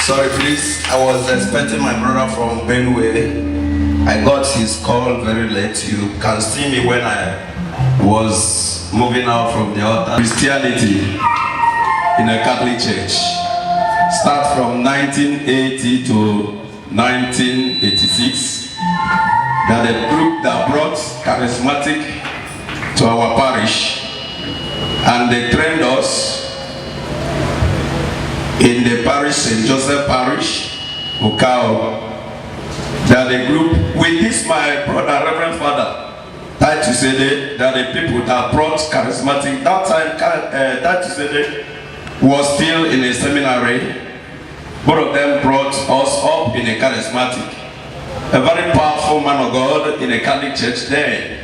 Sorry, please. I was expecting my brother from Benue. I got his call very late. You can see me when I was moving out from the altar. Christianity in a Catholic church. Start from 1980 to 1986. That a group that brought charismatic to our parish, and they trained us in the parish, St. Joseph Parish, Ukao. That the group, with this my brother, Reverend Father, Titus Sede, that the people that brought charismatic, that time Titus Sede was still in a seminary. Both of them brought us up in a charismatic. A very powerful man of God in a Catholic church there.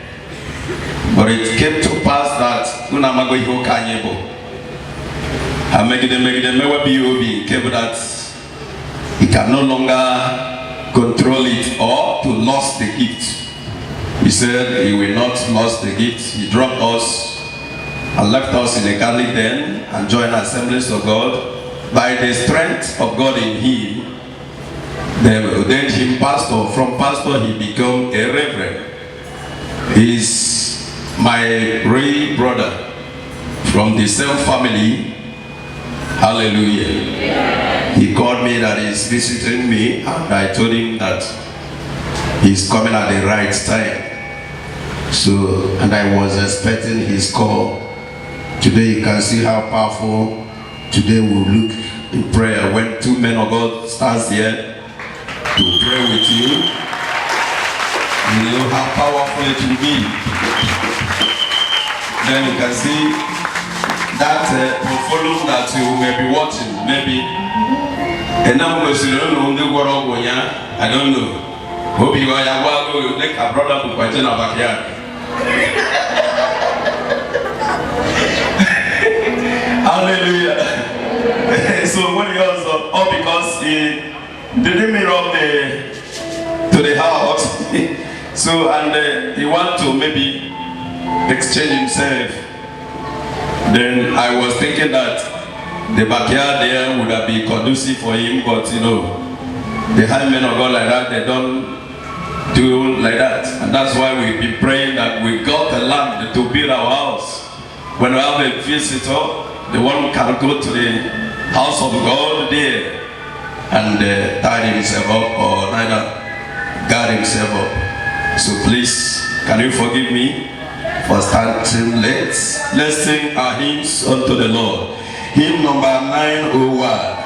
But it came to pass that Unamago Iho Kanyebo. I make them be came that he can no longer control it or to lose the gift. He said he will not lose the gift. He dropped us and left us in the Catholic den and joined Assemblies of God. By the strength of God in him, they ordained him pastor. From pastor he became a reverend. He's my real brother from the same family. Hallelujah. Yeah. He called me that he's visiting me, and I told him that he's coming at the right time. So, and I was expecting his call. Today you can see how powerful today we'll look in prayer when two men of God stands here to pray with you. You know how powerful it will be. Then you can see that portfolio that you may be watching, maybe. And now I don't know. Hope you are like a brother who quite in our backyard. Hallelujah. So when he also, because he didn't meet up to the house. So and he want to maybe exchange himself. Then I was thinking that the backyard there would have been conducive for him, but you know, the high men of God like that, they don't do like that. And that's why we've been praying that we got the land to build our house. When we have a visitor, the one can go to the house of God there and tie himself up or neither guard himself up. So please, can you forgive me for starting late? Let's sing our hymns unto the Lord. Hymn number 901.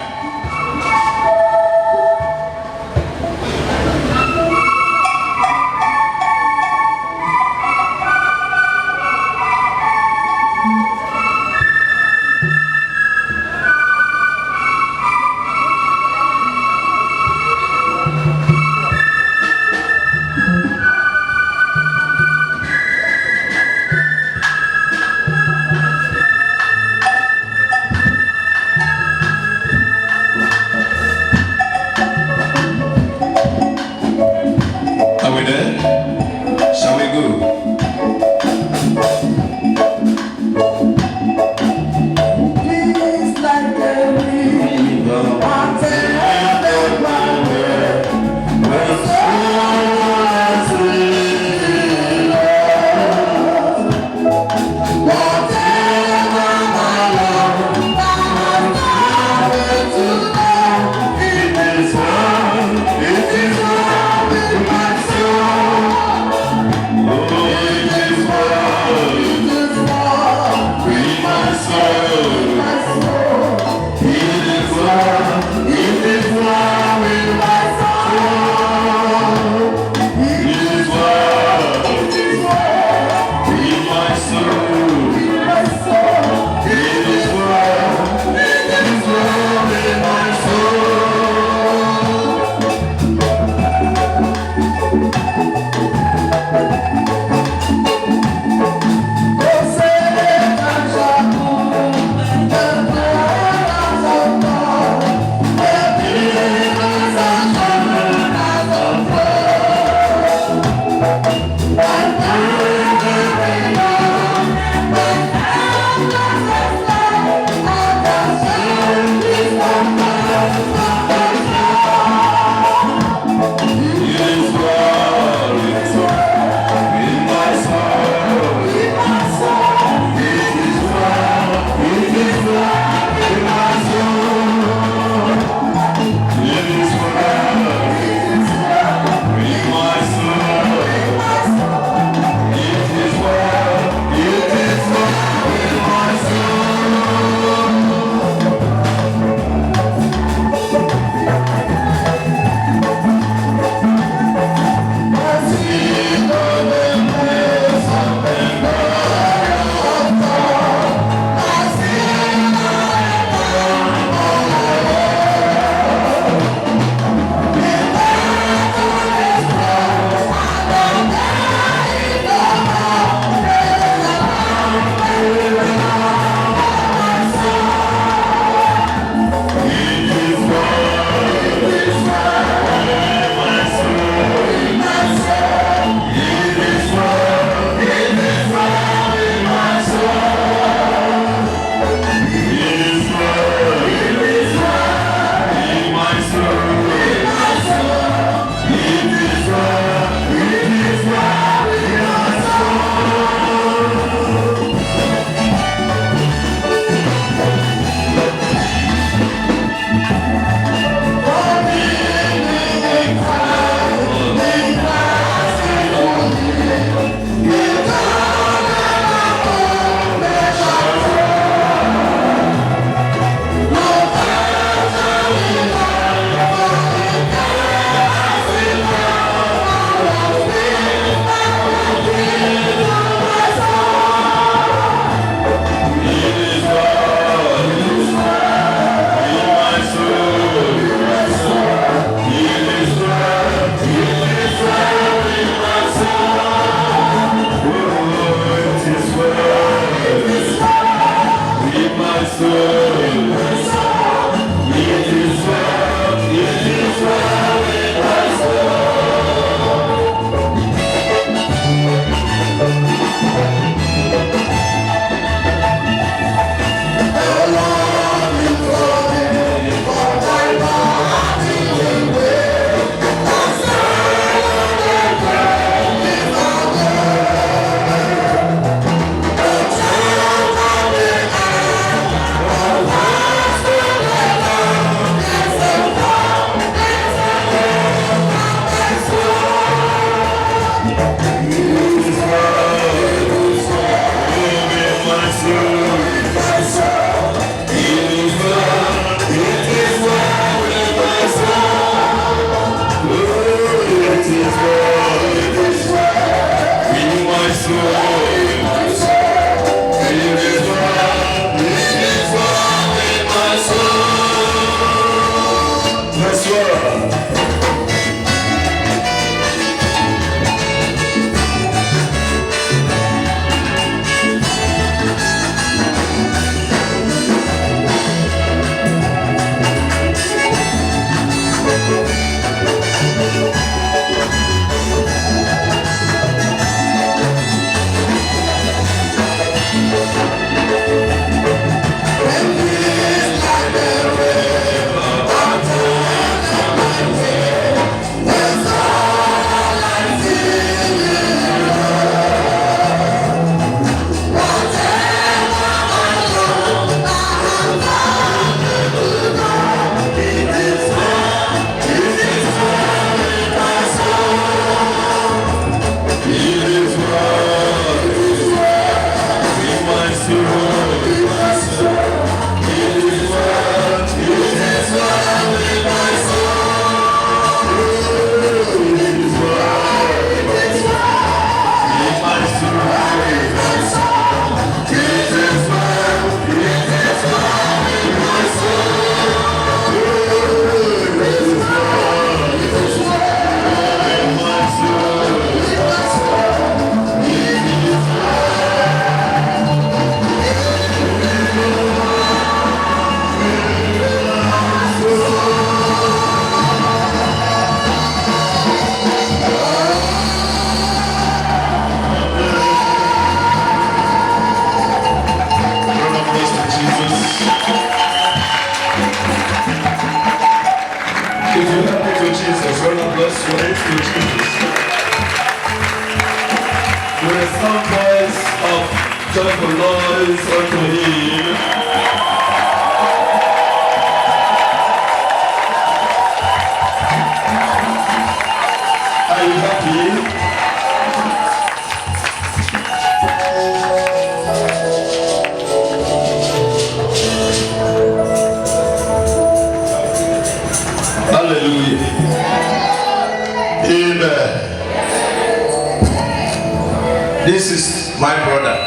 This is my brother.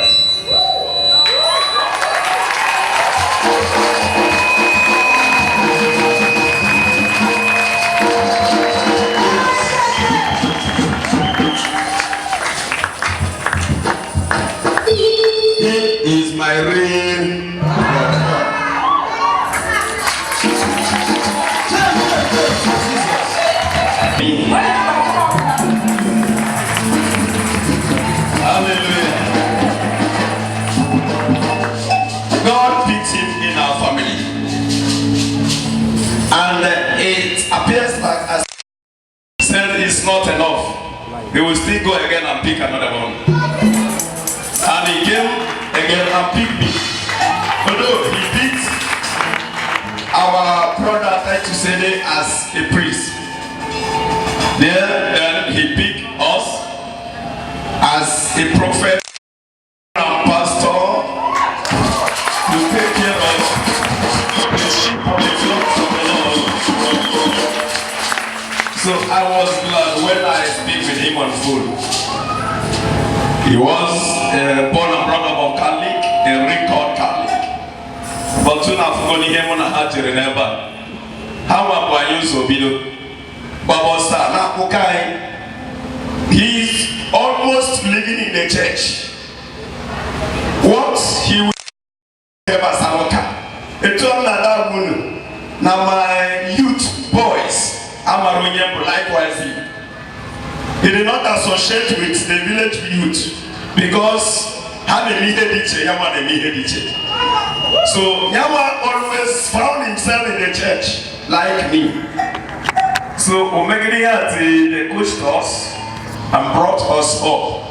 He is my real brother. God picked him in our family, and it appears like as said it's not enough. He will still go again and pick another one, and he came again and picked me. Although he picked our brother Titusede as a priest, then he picked us as a prophet and pastor to take care of the sheep of the flocks of the Lord. So I was glad when I speak with him on phone. He was born and brought up of Catholic, a record Catholic. But soon I've gone him on a heart to remember. How about you, Sobido? Babosa, Nakukai. He's almost living in the church. What he will Samoka. It's all that moon. Now my youth boys, Amarunyem likewise. He did not associate with the village youth because have a Mihediche, Yama a Mihediche. So Yama always found himself in the church like me. So Omegidi they coached us and brought us up.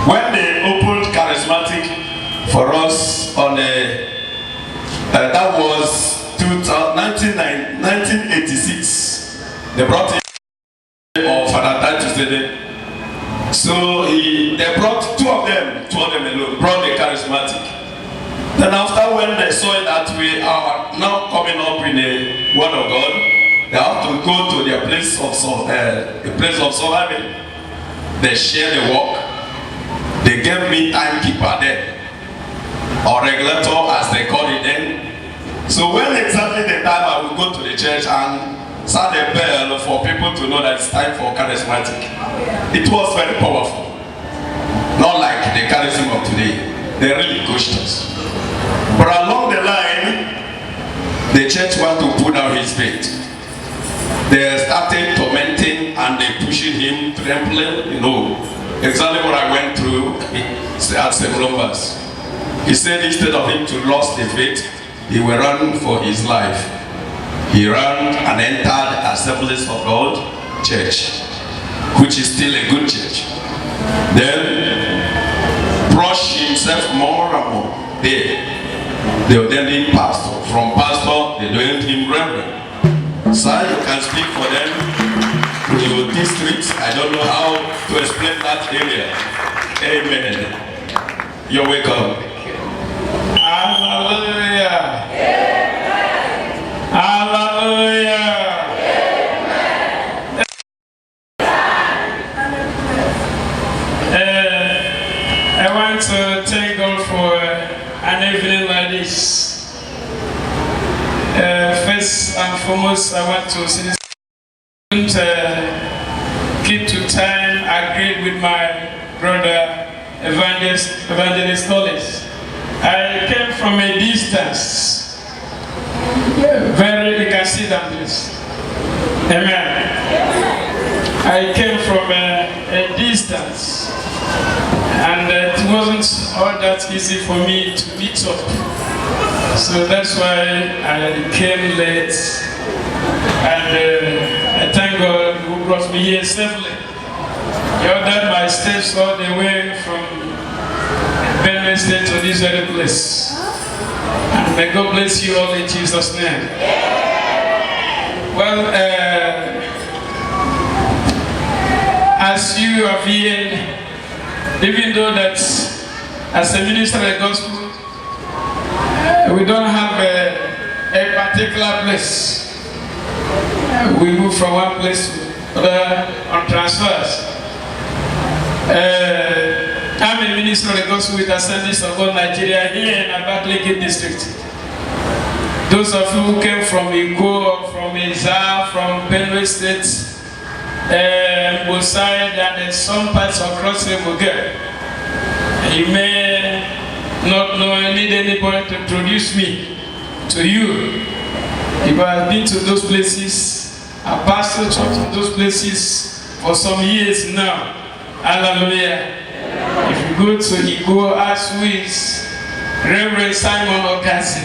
When they opened Charismatic for us on a that was 1986. They brought in Father Titus Dede. So they brought two of them alone, brought the Charismatic. Then after when they saw that we are now coming up in the Word of God, they have to go to their place of surviving. They share the work. They gave me timekeeper then, or regulator as they call it then. So when exactly the time I will go to the church and sound a bell for people to know that it's time for Charismatic. It was very powerful. Not like the charism of today. They really coached us. But along the line, the church want to put down his faith. They started tormenting and they pushing him, trembling, exactly what I went through at St. Columbus. He said instead of him to lose the faith, he will run for his life. He ran and entered Assemblies of God Church, which is still a good church. Then brushed himself more and more. They ordained him pastor. From pastor, they ordained him reverend. So you can speak for them in your district. I don't know how to explain that area. Amen. You're welcome. Hallelujah. Hallelujah. I want to thank God for an evening like this. First and foremost, I want to say this. Keep to time. I agreed with my brother Evangelist Collins. I came from a distance. You can see that, please. Amen. I came from a distance, and it wasn't all that easy for me to meet up. So that's why I came late, and I thank God who brought me here safely. He ordered my steps all the way from Benue State to this very place. And may God bless you all in Jesus' name. Well, as you have heard, even though that as a minister of the gospel, we don't have a particular place. We move from one place to another on transfers. I'm a minister of the gospel with Assemblies of God Nigeria here in Abakaliki district. Those of you who came from Iko, from Iza, from Benue State, Boside, and some parts across the Bugel, you may not know, need anybody to introduce me to you. If I have been to those places, I pastored church in those places for some years now. Hallelujah. If you go to Igbo, ask who is Reverend Simon Okasi.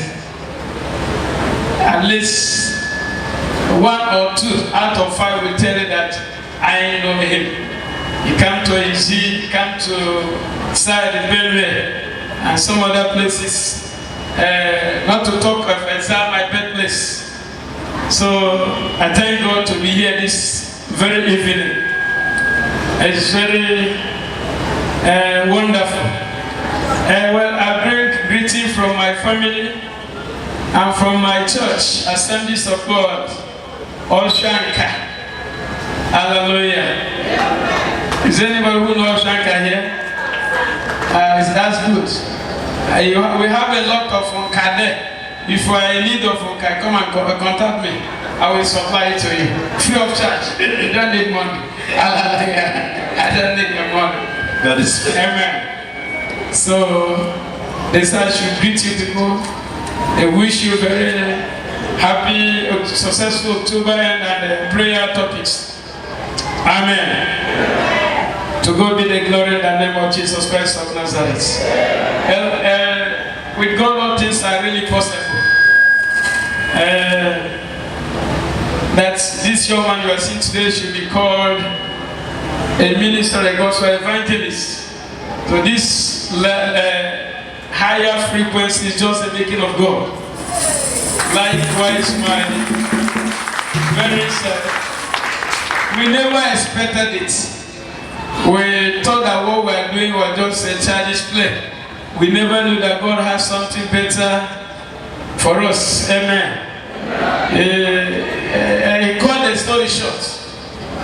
At least 1 or 2 out of 5 will tell you that I know him. He came to Izi, he came to Side Benue, and some other places. Not to talk of Ezra, my birthplace. So I thank God to be here this very evening. It's very wonderful. Well, I bring greeting from my family and from my church, Assemblies of God, Oshanka. Hallelujah. Is anybody who knows Oshanka here? That's good. We have a lot of Onka there. If you are in need of Onka, come and contact me. I will supply it to you. Free of charge. You don't need money. Hallelujah. I don't need your money. That is amen. So They said I should greet you people. They wish you very happy, successful October and prayer topics. Amen. To God be the glory in the name of Jesus Christ of Nazareth. With God, all things are really possible. That this young man you are seeing today should be called a minister, a gospel evangelist. So this higher frequency is just the making of God. Likewise, my very self. We never expected it. We thought that what we are doing was just a childish play. We never knew that God has something better for us. Amen. I cut the story short.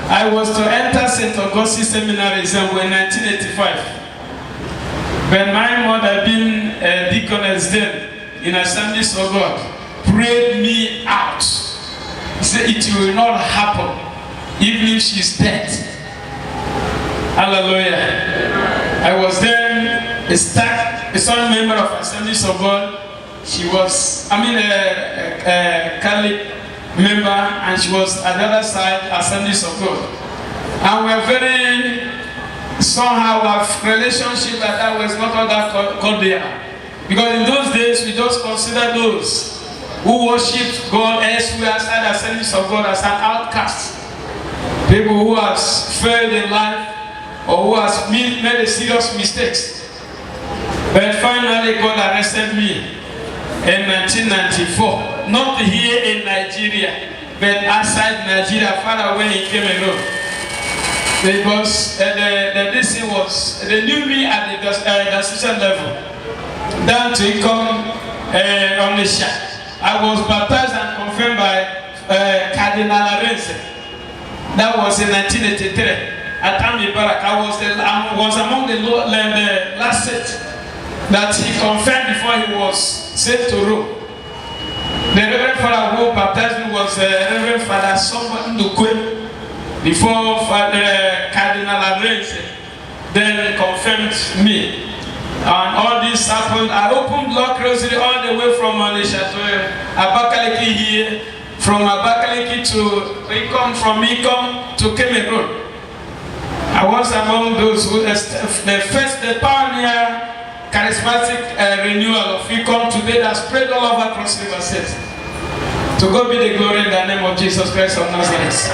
I was to enter St. Augustine Seminary in 1985. But my mother, being a deaconess then in Assemblies of God, prayed me out. He said it will not happen even if she's dead. Hallelujah. I was then a son member of Assemblies of God. She was, a Catholic member, and she was at the other side, Assemblies of God. And we were very, somehow our relationship like that was not all that cordial. Because in those days, we just considered those who worshipped God elsewhere outside Assemblies of God as an outcast. People who has failed in life or who has made a serious mistakes. But finally, God arrested me in 1994, not here in Nigeria, but outside Nigeria, far away in Cameroon. Because this thing was, they knew me at the association level, down to income on the shop. I was baptized and confirmed by Cardinal Arense. That was in 1983. At Tamil Barak, I was among the last set that he confirmed before he was sent to Rome. The Reverend Father who baptized me was Reverend Father Somba Ndukwe, before Father Cardinal Arense then confirmed me. And all this happened. I opened Block Rosary all the way from Malaysia to Abakaliki here, from Abakaliki to Ikom, from Ikom to Cameroon. I was among those who, the pioneer charismatic renewal of Ikom today that spread all over Cross River State. To God be the glory in the name of Jesus Christ of Nazareth.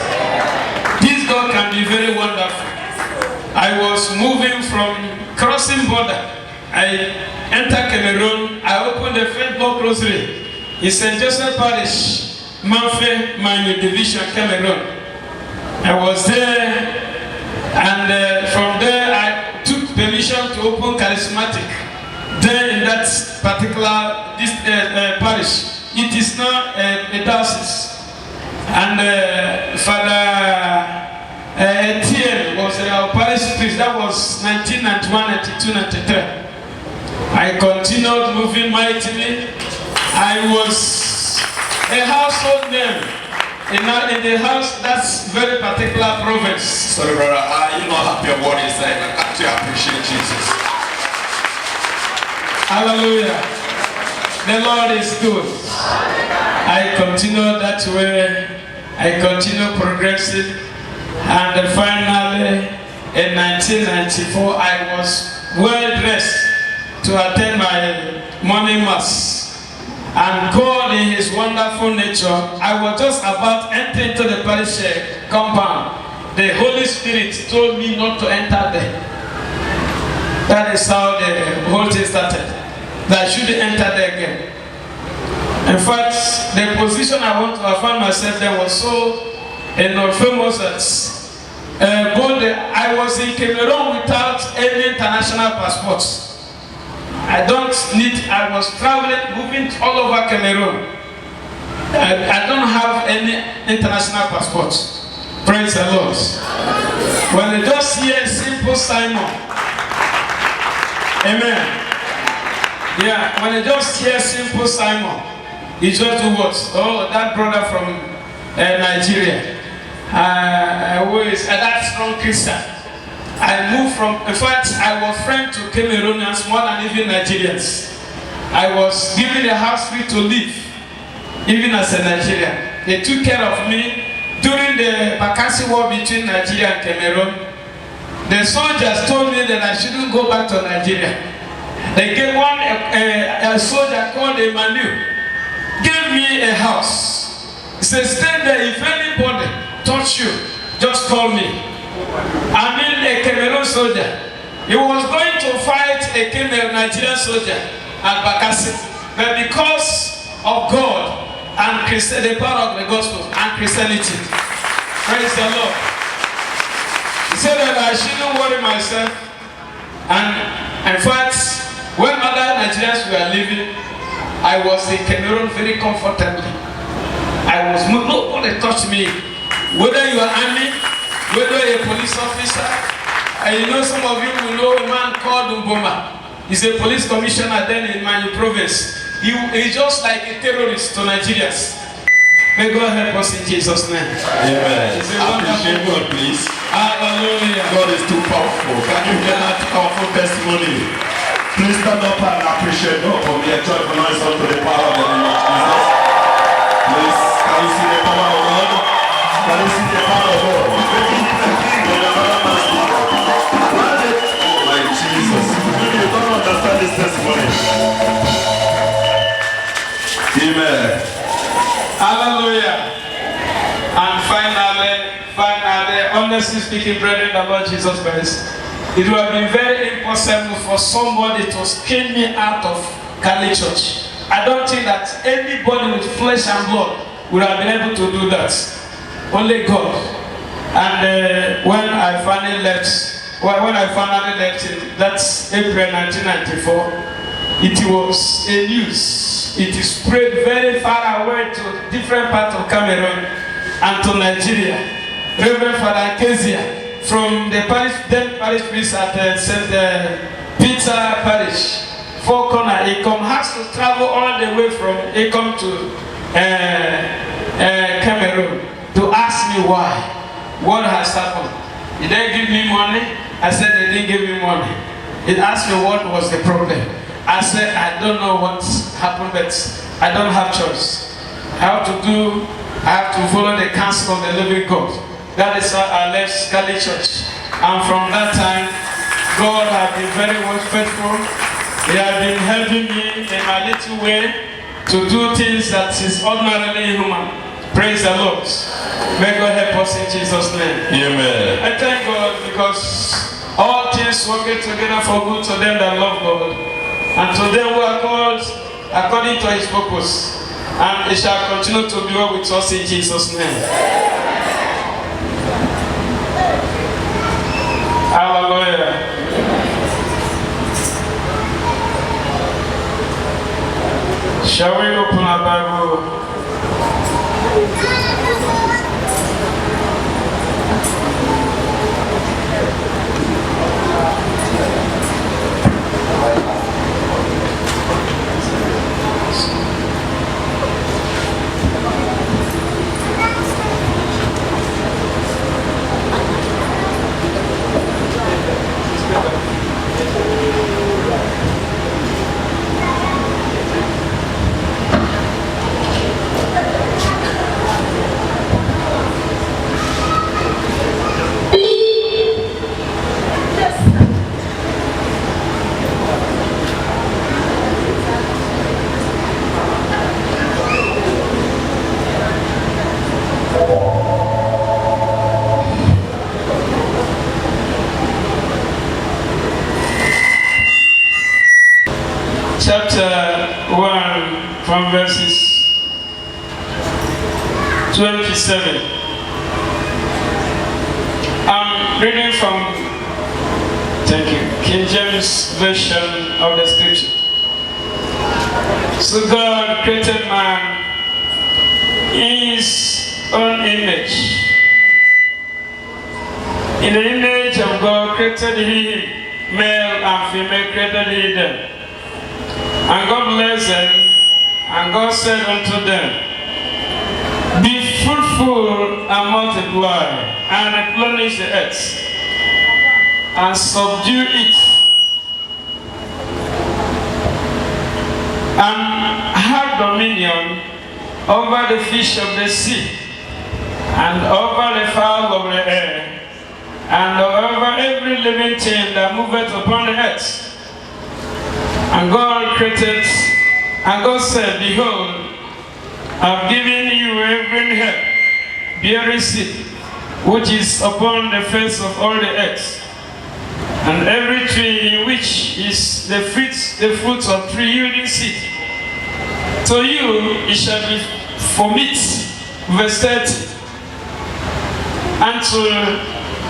This God can be very wonderful. I was moving from crossing border. I entered Cameroon. I opened the first Block Rosary in St. Joseph Parish, Manfe, Manu Division, Cameroon. I was there. And from there, I took permission to open charismatic there in that particular parish. It is now a diocese. And Father Etienne was our parish priest. That was 1991, 92, 93. I continued moving mightily. I was a household name. In the house, that's very particular province. Sorry, brother, you know how your word is like. I actually appreciate Jesus. Hallelujah. The Lord is good. I continue that way. I continue progressing. And finally, in 1994, I was well dressed to attend my morning mass. And God, in His wonderful nature, I was just about entering into the parish compound. The Holy Spirit told me not to enter there. That is how the whole thing started. That I shouldn't enter there again. In fact, the position I found myself there was so famous that I was in Cameroon without any international passports. I was traveling, moving all over Cameroon. I don't have any international passports. Praise the Lord. When they just hear simple Simon, amen. Yeah, when they just hear simple Simon, you just do what? Oh, that brother from Nigeria. That strong Christian. I moved from, in fact, I was friend to Cameroonians more than even Nigerians. I was given a house free to live, even as a Nigerian. They took care of me during the Bakassi war between Nigeria and Cameroon. The soldiers told me that I shouldn't go back to Nigeria. They gave a soldier called Emmanuel, gave me a house. He said, stay there. If anybody touch you, just call me. I mean, a Cameroon soldier. He was going to fight a Nigerian soldier at Bakassi, but because of God and the power of the gospel and Christianity, praise the Lord. He said that I shouldn't worry myself, and in fact, when other Nigerians were leaving, I was in Cameroon very comfortably. Nobody touched me, whether you are army, whether you're a police officer. And you know, some of you will know a man called Mboma. He's a police commissioner then in Manu province. He's just like a terrorist to Nigerians. May God help us in Jesus' name. Amen. Appreciate God, please. Hallelujah. God is too powerful. Can you hear that powerful testimony? Please stand up and appreciate God for me. Enjoy the noise unto the power of the name of Jesus. Please, can you see the power of God? Can you see the power of God? Jesus. You don't understand this testimony. Amen. Hallelujah. And finally, honestly speaking, brethren, the Lord Jesus Christ, it would have been very impossible for somebody to skin me out of Cali Church. I don't think that anybody with flesh and blood would have been able to do that. Only God. And when I finally left, that's April 1994, it was a news. It is spread very far away to different parts of Cameroon and to Nigeria. Reverend Father Kezia from the then parish priest at St. Peter Parish, Four Corner, Ekom, has to travel all the way from Ekom to Cameroon to ask me why. What has happened? Did they give me money? I said they didn't give me money. It asked me what was the problem. I said I don't know what happened, but I don't have choice. I have to follow the counsel of the living God. That is how I left Scali Church. And from that time, God has been very much faithful. He has been helping me in my little way to do things that is ordinarily human. Praise the Lord. May God help us in Jesus' name. Amen. I thank God because all things work together for good to them that love God and to them who are called according to his purpose. And it shall continue to be well with us in Jesus' name. Hallelujah. Shall we open our Bible? Chapter 1 from verses 27. I'm reading from, thank you, King James Version of the Scripture. So God created man in his own image. In the image of God created he him, male and female created he them. And God blessed them, and God said unto them, be fruitful and multiply, and replenish the earth, and subdue it, and have dominion over the fish of the sea, and over the fowl of the air, and over every living thing that moveth upon the earth. And God created, and God said, Behold, I have given you every herb, bearing seed, which is upon the face of all the earth, and every tree in which is the fruits of tree yielding seed. To you it shall be for meat. Verse 30. And to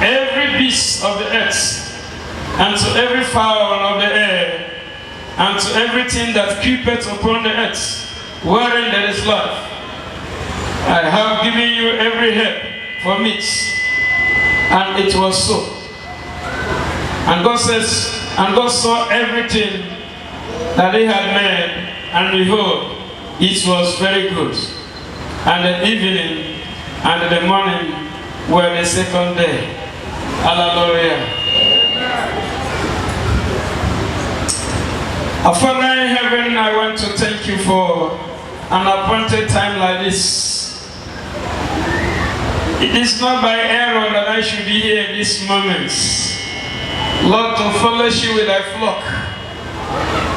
every beast of the earth, and to every fowl of the air, and to everything that creepeth upon the earth, wherein there is life, I have given you every herb for meat. And it was so. And God says, and God saw everything that he had made, and behold, it was very good. And the evening and the morning were the second day. Hallelujah. Our Father in heaven, I want to thank you for an appointed time like this. It is not by error that I should be here in this moment, Lord, to fellowship with thy flock.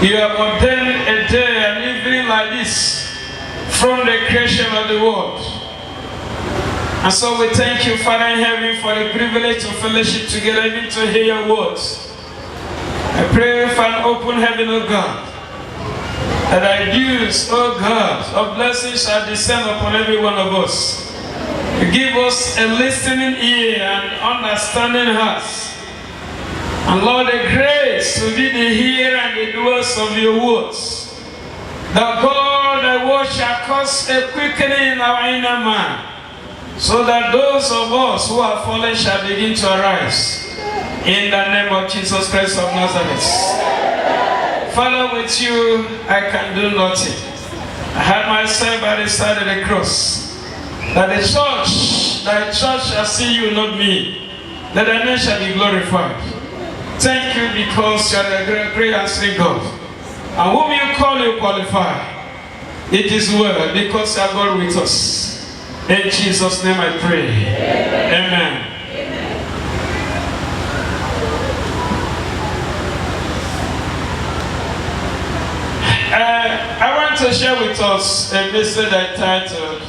You have ordained a day and evening like this from the creation of the world. And so we thank you, Father in heaven, for the privilege to fellowship together, even to hear your words. I pray for an open heaven, O God, that thy dews, O God, of blessings shall descend upon every one of us. Give us a listening ear and understanding hearts. And Lord, the grace to be the hearer and the doers of your words. That God, thy word shall cause a quickening in our inner man, so that those of us who are fallen shall begin to arise. In the name of Jesus Christ of Nazareth. Father, with you, I can do nothing. I had myself by the side of the cross. That the church shall see you, not me. That the name shall be glorified. Thank you because you are the great and sweet God. And whom you call, you qualify. It is well because you are God with us. In Jesus' name I pray. Amen. I want to share with us a message I titled,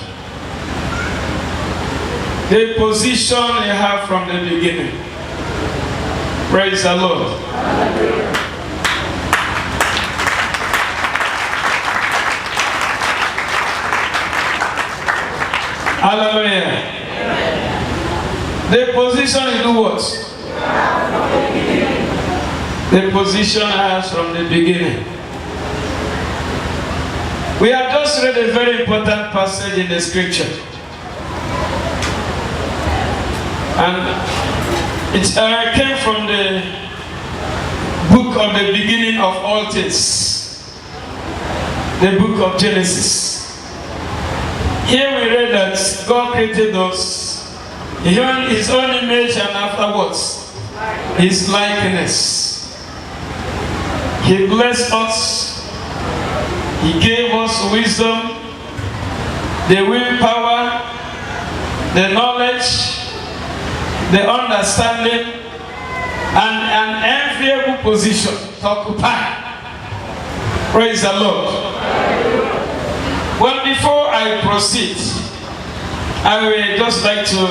The Position You Have from the Beginning. Praise the Lord. Hallelujah. The position you do what? The position has from the beginning. We have just read a very important passage in the scripture. And it came from the book of the beginning of all things. The book of Genesis. Here we read that God created us in his own image and afterwards his likeness. He blessed us. He gave us wisdom, the willpower, the knowledge, the understanding, and an enviable position to occupy. Praise the Lord. Well, before I proceed, I would just like to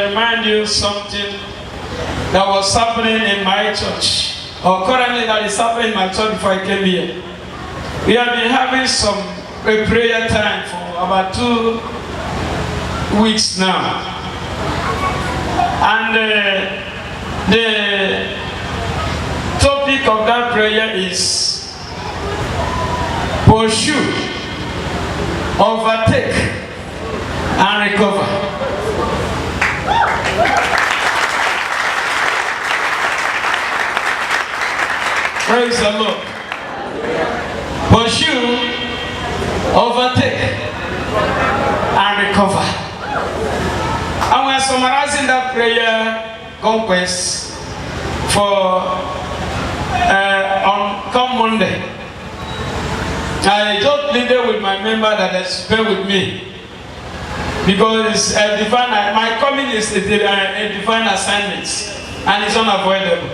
remind you something that was happening in my church. Or currently that is happening in my church before I came here. We have been having a prayer time for about 2 weeks now. And the topic of that prayer is pursue, overtake, and recover. Praise the Lord. Pursue, overtake, and recover. And we are summarizing that prayer conquest for come Monday, I just pleaded with my member that they should bear with me. Because my coming is a divine assignment, and it's unavoidable.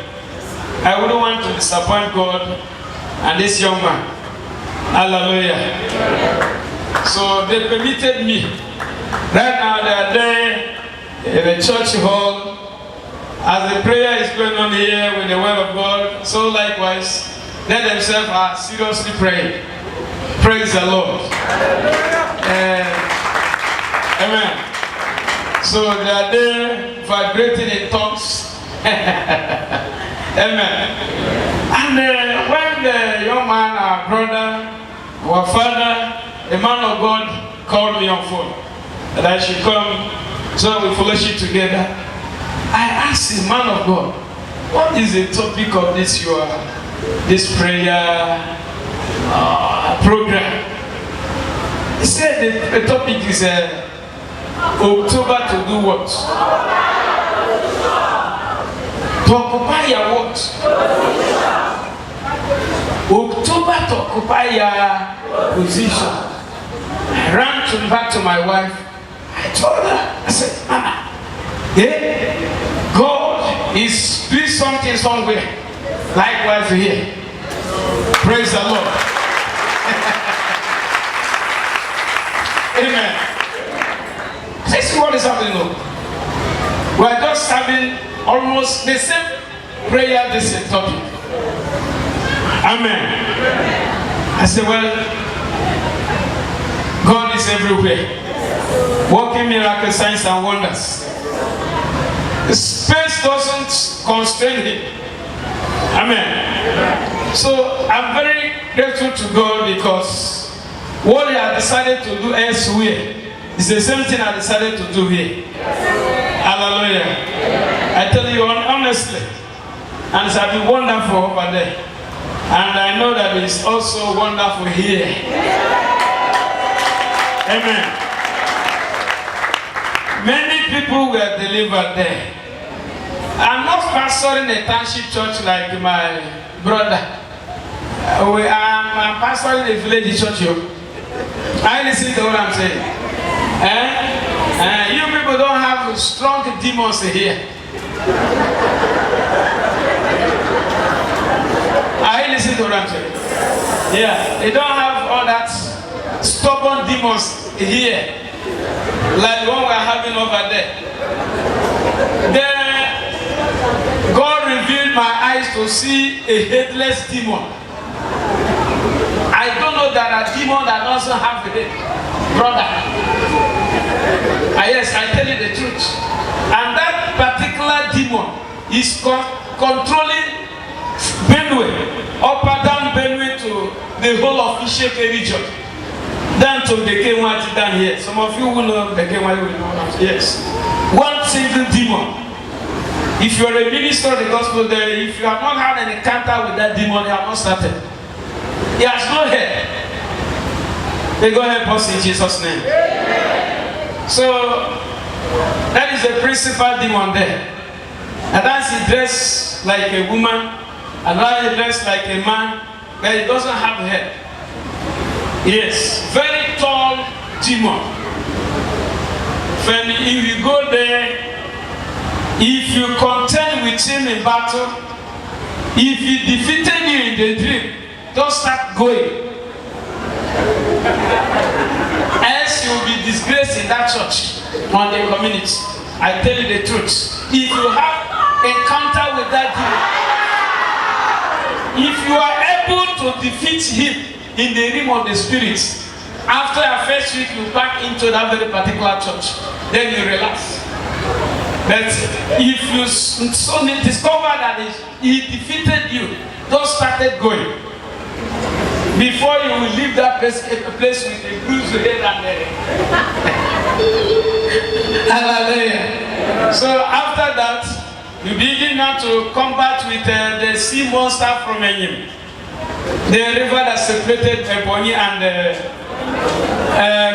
I wouldn't want to disappoint God and this young man. Hallelujah. So they permitted me. Right now they are there in the church hall as the prayer is going on here with the word of God. So likewise, they themselves are seriously praying. Praise the Lord. Amen. So they are there vibrating in tongues. Amen. And when the young man, our brother, our father, the man of God called me on phone that I should come so we fellowship together, I asked the man of God, what is the topic of this prayer program? He said the topic is October to do what? To occupy your what? October to occupy your position. I ran back to my wife. I told her, I said, Mama, God is doing something somewhere. Likewise here. Praise the Lord. Amen. This is what is happening. We are just having almost the same prayer, the same topic. Amen. I said, well, God is everywhere, working miracles, signs, and wonders. The space doesn't constrain him. Amen. So I'm very grateful to God because what he has decided to do elsewhere is the same thing I decided to do here. Hallelujah. I tell you honestly, and it has been wonderful over there. And I know that it's also wonderful here. Amen. Many people were delivered there. I'm not pastoring a township church like my brother. I'm pastoring a village church. I listen to what I'm saying. You people don't have strong demons here. I listen to what I'm saying. Yeah, they don't have all that stubborn demons here, like the one we're having over there. Then God revealed my eyes to see a headless demon. I don't know that a demon that doesn't have a head, brother. Yes, I tell you the truth. And that particular demon is controlling Benue, up and down Benue to the whole of Isheke region, down to the Kenwati down here. Some of you will know the Kenwati will know that. Yes. One single demon. If you are a minister of the gospel there, if you have not had an encounter with that demon, you have not started. He has no head. May God help us in Jesus' name. So, that is the principal demon there. And that's he dressed like a woman, and now he dressed like a man, but he doesn't have a head. Yes, very tall demon. When if you go there, if you contend with him in battle, if he defeated you in the dream, don't start going. Else you will be disgraced in that church, on the community. I tell you the truth. If you have encounter with that demon, if you are able to defeat him in the realm of the spirit, after your first week you back into that very particular church, then you relax. But if you suddenly discover that he defeated you, don't start it going. Before you will leave that place with a bruised head and hallelujah. So after that, you begin now to combat with the sea monster from Enyim, the river that separated Ebonyi and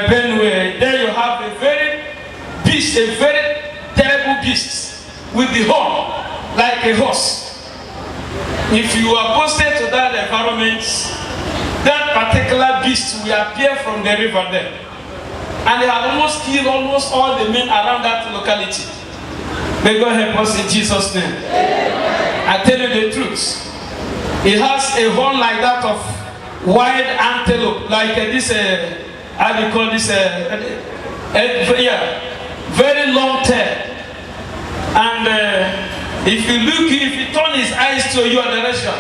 Benue. There you have a very terrible beast with the horn like a horse. If you are posted to that environment, that particular beast will appear from the river there. And they have almost killed almost all the men around that locality. May God help us in Jesus' name. I tell you the truth. It has a horn like that of wild antelope, like this, how do you call this? Very long tail. And if you turn his eyes to your direction,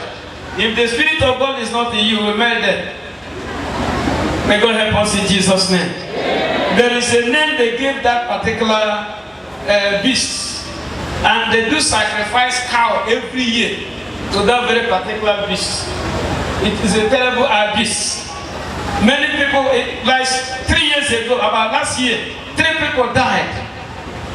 if the Spirit of God is not in you, will melt them. May God help us in Jesus' name. There is a name they gave that particular beast, and they do sacrifice cow every year to that very particular beast. It is a terrible abyss. Many people, like 3 years ago, about last year, 3 people died.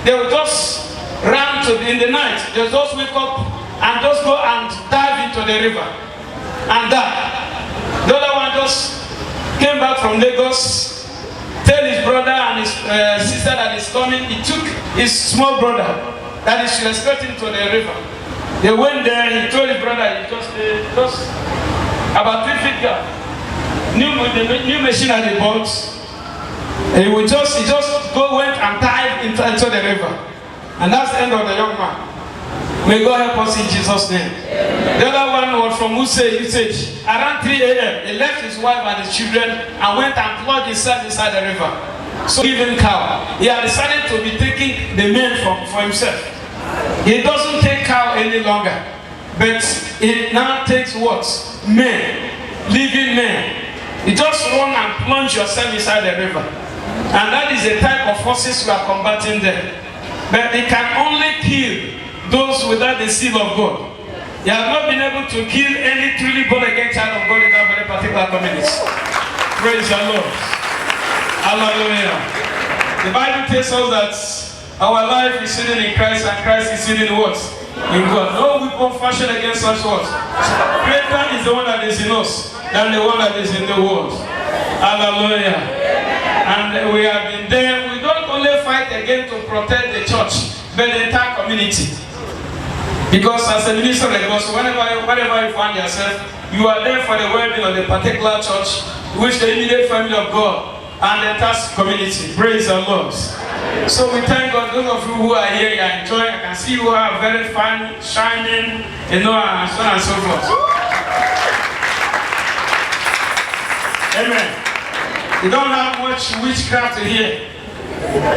They would just run in the night. They would just wake up and just go and dive into the river and die. The other one just came back from Lagos, tell his brother and his sister that he's coming. He took his small brother that he should escort him to the river. They went there. He told his brother, he just about 3 feet down. New machine at the boat. He went and dive into the river. And that's the end of the young man. May God help us in Jesus' name. The other one was from Usage. Around 3 a.m., he left his wife and his children and went and plunged himself inside the river. So give him cow. He had decided to be taking the men for himself. He doesn't take cow any longer, but it now takes what? Men, living men. You just run and plunge yourself inside the river. And that is the type of forces we are combating there. But they can only kill those without the seal of God. They have not been able to kill any truly born again child of God in that very particular community. Praise the Lord. Hallelujah. The Bible tells us that our life is hidden in Christ, and Christ is hidden in what? In God. No weapon fashioned against us what? Greater is the one that is in us than the one that is in the world. Hallelujah. And we have been there. We don't only fight again to protect the church, but the entire community. Because as a minister of the gospel, whenever you find yourself, you are there for the well-being of the particular church, which the immediate family of God and the entire community. Praise the Lord. So we thank God. Those of you who are here, you are enjoying. I can see you are very fine, shining, and so on and so forth. Amen. You don't have much witchcraft here.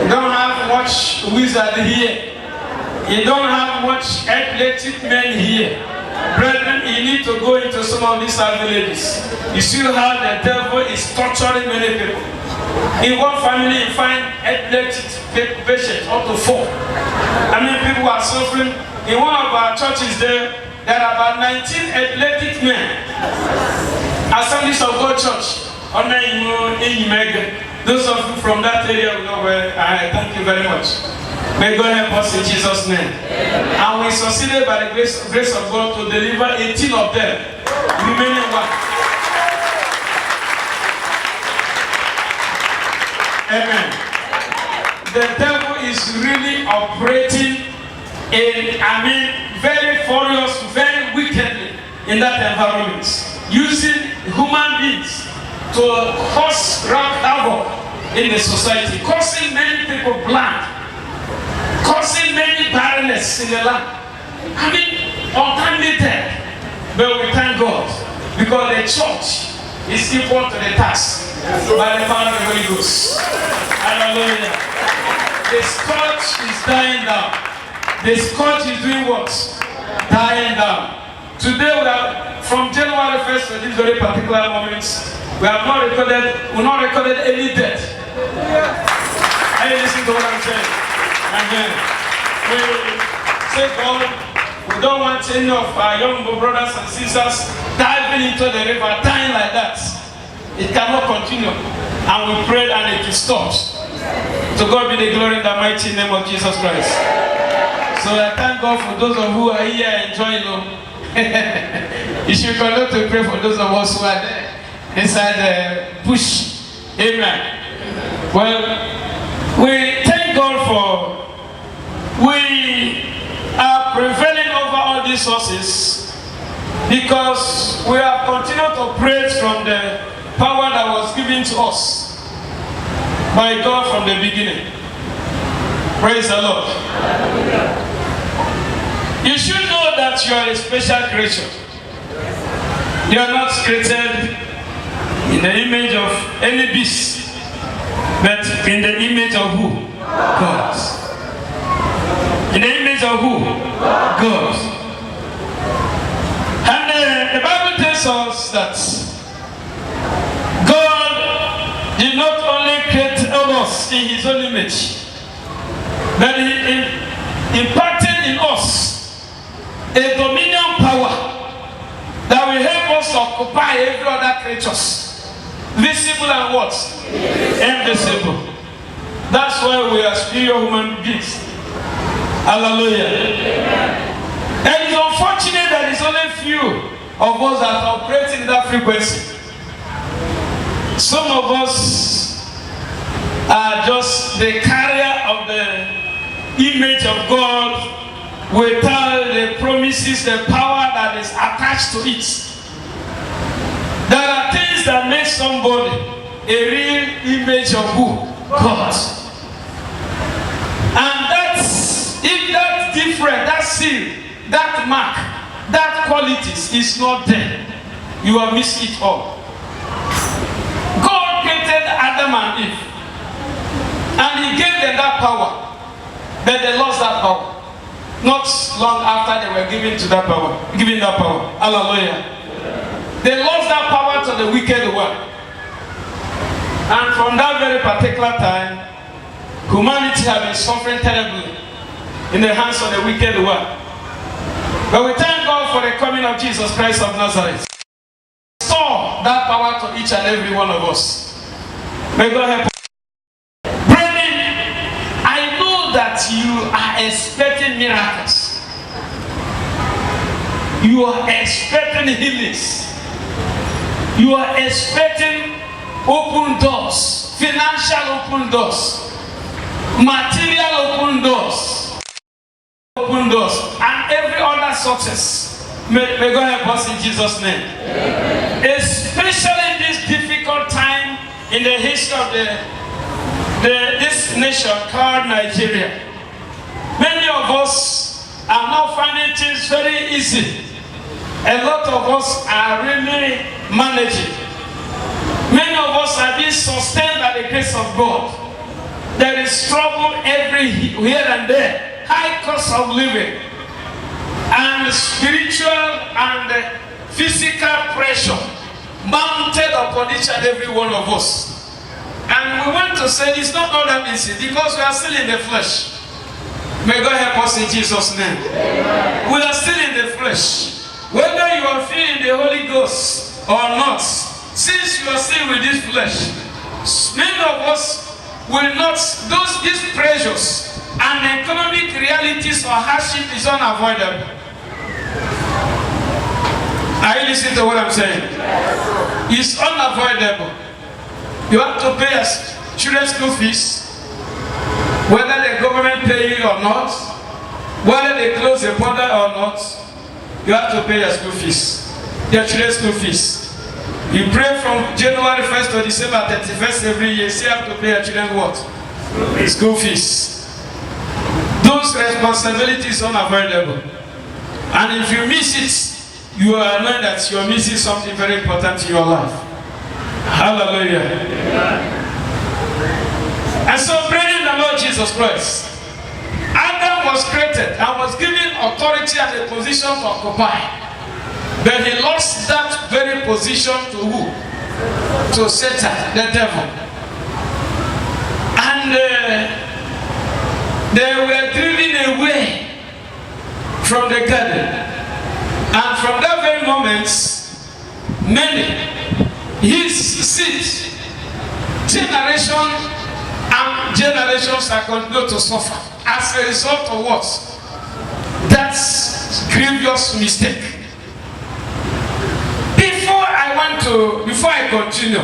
You don't have much wizard here. You don't have much epileptic men here. Brethren, you need to go into some of these villages. You see how the devil is torturing many people. In one family, you find epileptic patients, up to 4. I mean, people are suffering. In one of our churches there are about 19 epileptic men. Assemblies of God Church. Those of you from that area will know where I thank you very much. May God help us in Jesus' name. And we succeeded by the grace of God to deliver 18 of them, remaining 1. Amen. The devil is really operating very furious, very wickedly in that environment, using human beings to cause havoc in the society, causing many people blind, causing many barrenness in the land. Untimely death. But we thank God because the church is equal to the task by the power of the Holy Ghost. Hallelujah. The scourge is dying down. The scourge is doing what? Dying down. Today we are, from January 1st to this very particular moment, we have not recorded any death. Are you listening to what I'm saying? Amen. We say, God, we don't want any of our young brothers and sisters diving into the river, dying like that. It cannot continue. And we pray and it stops. To God be the glory in the mighty name of Jesus Christ. So I thank God for those of you who are here enjoying them. You should continue to pray for those of us who are there inside the bush. Amen. Well, we thank God for we are prevailing over all these sources, because we have continued to operate from the power that was given to us by God from the beginning. Praise the Lord. You should know that you are a special creature. You are not created in the image of any beast, but in the image of who? God. In the image of who? God. And the Bible tells us that God did not only create us in his own image, but he impacted in us a dominion power that will help us occupy every other creatures, visible and what? Invisible. That's why we are superior human beings. Hallelujah. And it's unfortunate that it's only few of us that are operating in that frequency. Some of us are just the carrier of the image of God without the promises, the power that is attached to it. There are things that make somebody a real image of who? God. And that's, if that different, that seal, that mark, that qualities is not there, you have missed it all. God created Adam and Eve, and he gave them that power, but they lost that power. Not long after they were given that power. Hallelujah. They lost that power to the wicked one. And from that very particular time, humanity has been suffering terribly in the hands of the wicked one. But we thank God for the coming of Jesus Christ of Nazareth. Restore that power to each and every one of us. May God help us. That you are expecting miracles. You are expecting healings. You are expecting open doors, financial open doors, material open doors, and every other success. May God help us in Jesus' name. Amen. Especially in this difficult time in the history of this nation called Nigeria. Many of us are now finding things very easy. A lot of us are really managing. Many of us are being sustained by the grace of God. There is trouble every here and there. High cost of living. And spiritual and physical pressure mounted upon each and every one of us. And we want to say it's not all that easy because we are still in the flesh. May God help us in Jesus' name. Amen. We are still in the flesh. Whether you are feeling the Holy Ghost or not, since you are still with this flesh, many of us will not, these pressures and economic realities or hardship is unavoidable. Are you listening to what I'm saying? It's unavoidable. You have to pay your children's school fees, whether the government pay you or not, whether they close the border or not. You have to pay your school fees, your children's school fees. You pray from January 1st to December 31st every year. You have to pay your children what? School fees. Those responsibilities are unavoidable. And if you miss it, you are knowing that you are missing something very important in your life. Hallelujah. And so, praising the Lord Jesus Christ, Adam was created and was given authority and a position to occupy. But he lost that very position to who? To Satan, the devil. And they were driven away from the garden. And from that very moment, many, his seed, generation and generations are continuing to suffer as a result of what? That's grievous mistake. Before I continue,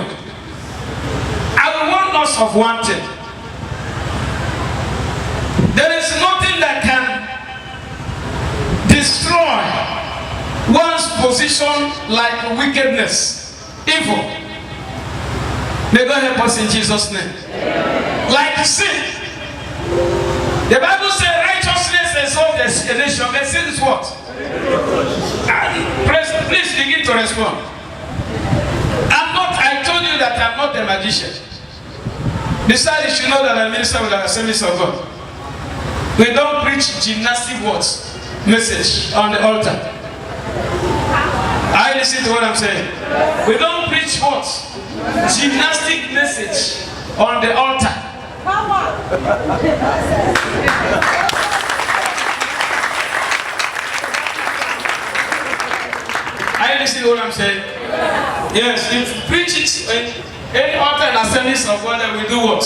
I will warn us of one thing. There is nothing that can destroy one's position like wickedness, evil. May God help us in Jesus' name. Like sin. The Bible says righteousness exalts a nation. But sin is what? Please begin to respond. I told you that I'm not a magician. Besides, you should know that I minister with the Assemblies of God. We don't preach gymnastic words, message on the altar. I listen to what I'm saying. We don't preach what? Gymnastic message on the altar. Come on. I listen to what I'm saying. Yes, if you preach it in any altar and Assemblies of God, then we do what?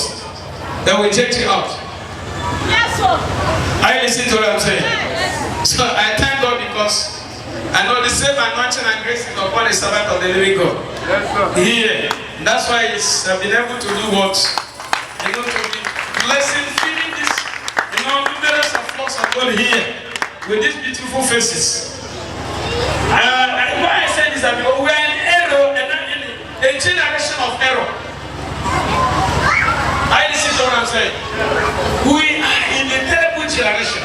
Then we take it out. Yes, sir. I listen to what I'm saying. So I thank God because I know the same anointing and grace is upon the servant of the living God. Yes, sir. Here. That's why he's been able to do what? To be blessing, feeding this, numerous of flocks of God here with these beautiful faces. Why I say this is that we are in error, a generation of error. I listen to what I'm saying. We are in a terrible generation.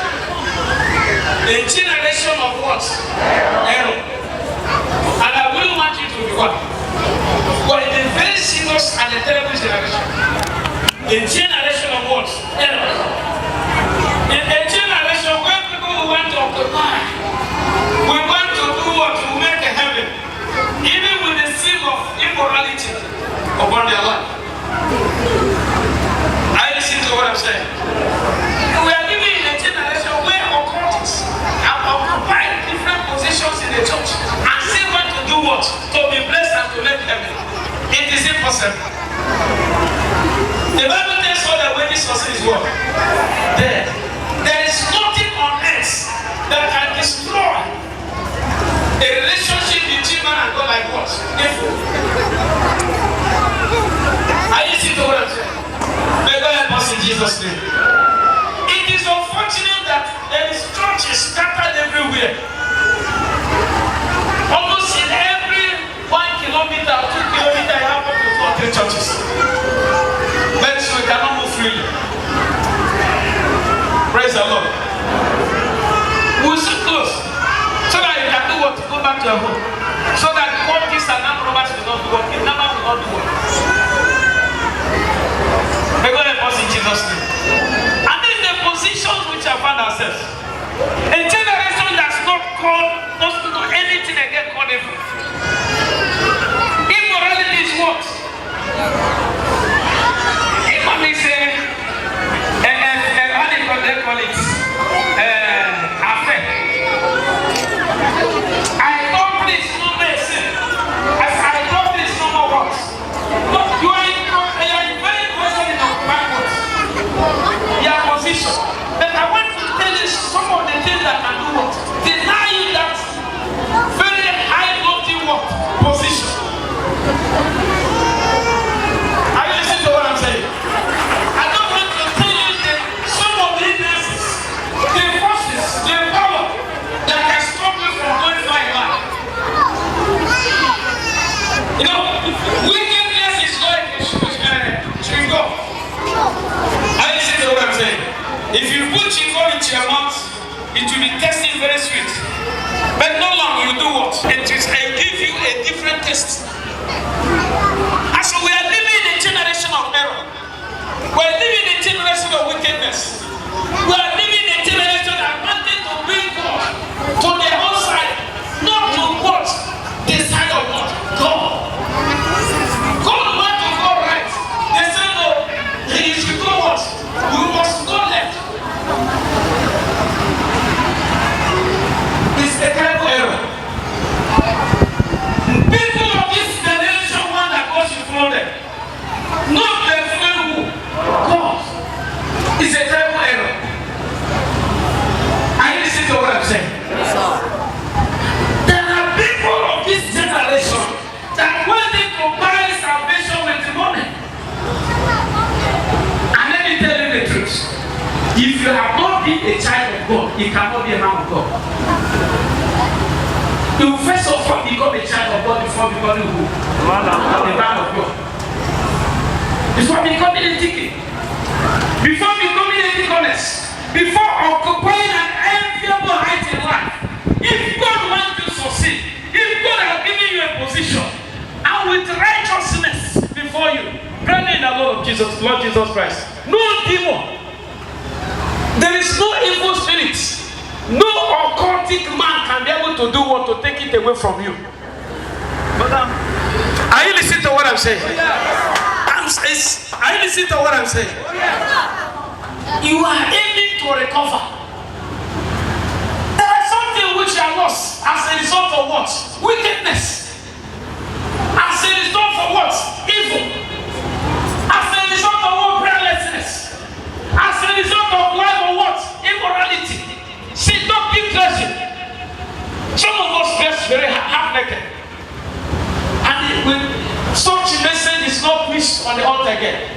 A generation of what? Error. And I wouldn't want you to be what? But in a very serious and a terrible generation. A generation of what? Error. In a generation where people who went to occupy, we want to do what? To make a heaven. Even with the sin of immorality upon their life. I listen to what I'm saying. We are living in a generation where occultists have occupied different positions in the church and still want to do what? To be blessed and to make heaven. It is impossible. The Bible tells us that when this person is what? Dead. There is nothing on earth that can destroy a relationship between man and God like what? I listen to what I'm saying. May God help us in Jesus' name. It is unfortunate that there is churches scattered everywhere. Almost in every 1 kilometer or 2 kilometers, you have up to 2 or 3 churches. But we cannot move freely. Praise the Lord. We'll sit close so that you can do what? Go back to your home. So that cultists and armed robbers will not do what? Kidnappers will not do what? May God help us in Jesus' name. And this is the positions which I found ourselves. A generation that's not called, doesn't know anything again called evil. Immorality is what? Evil is how do they call it? Affair. I thought this number is sin. As I thought this number was. But you are in very present in your backwards. Your position. But I want to tell you some of the things that can do what? Deny you that very high lofty what? Position. Are you listening to what I'm saying? I don't want to tell you that some of the illnesses, the forces, the power that can stop you from going far in life. You know, wickedness is like chewing gum. Are you listening to what I'm saying? If you put chewing gum into your mouth, it will be tasting very sweet. But no longer you do what? It will give you a different taste. And so we are living in a generation of error. We are living in a generation of wickedness. We are living in a generation that wanted to bring God to their own side, not to what? The side of what? God. God wants to go right. They say no, he should go what? We must go left. It's a terrible error. People of this generation want that God should follow them. Not the friend who? God. It's a terrible error. Are you listening to what I'm saying? Yes, sir. There are people of this generation that when they combine salvation with money. And let me tell you the truth. If you have not been a child of God, you cannot be a man of God. You first of all become a child of God before becoming who? The man of God. Before becoming a deacon. Before becoming a deaconess. Before occupying an enviable height in life. If God wants you to succeed, if God has given you a position, and with righteousness before you, pray in the Lord Jesus Christ. No demon. There is no evil spirit. No occultic man can be able to do what to take it away from you. Are you listening to what I'm saying? Are you listening to what I'm saying? You are aiming to recover. There are something which are lost as a result of what? Wickedness. As a result of what? Evil. As a result of what? Prayerlessness. As a result of life of what? Immorality. See, don't be dressing. Some of us dress very half-naked. And when such a message is not preached on the altar again.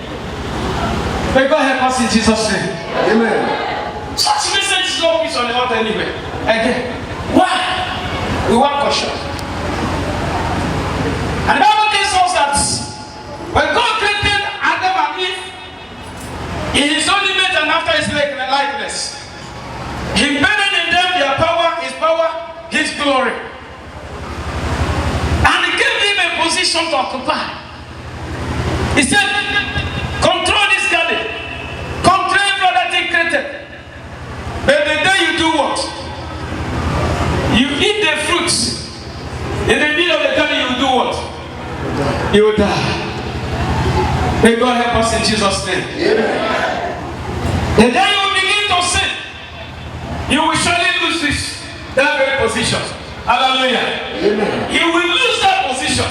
May God help us in Jesus' name. Amen. Such a message is not preached on the altar anyway. Again. Why? We want caution. And the Bible tells us that when God created Adam and Eve in his own image and after his likeness, he embedded in them their power, his glory. And he gave him a position to occupy. He said, control this garden. Control everything that he created. But the day you do what? You eat the fruits. In the middle of the garden, you will do what? You will die. May God help us in Jesus' name. Amen. The day you will begin to sin, you will surely lose that very position. Hallelujah. Amen. You will lose that position.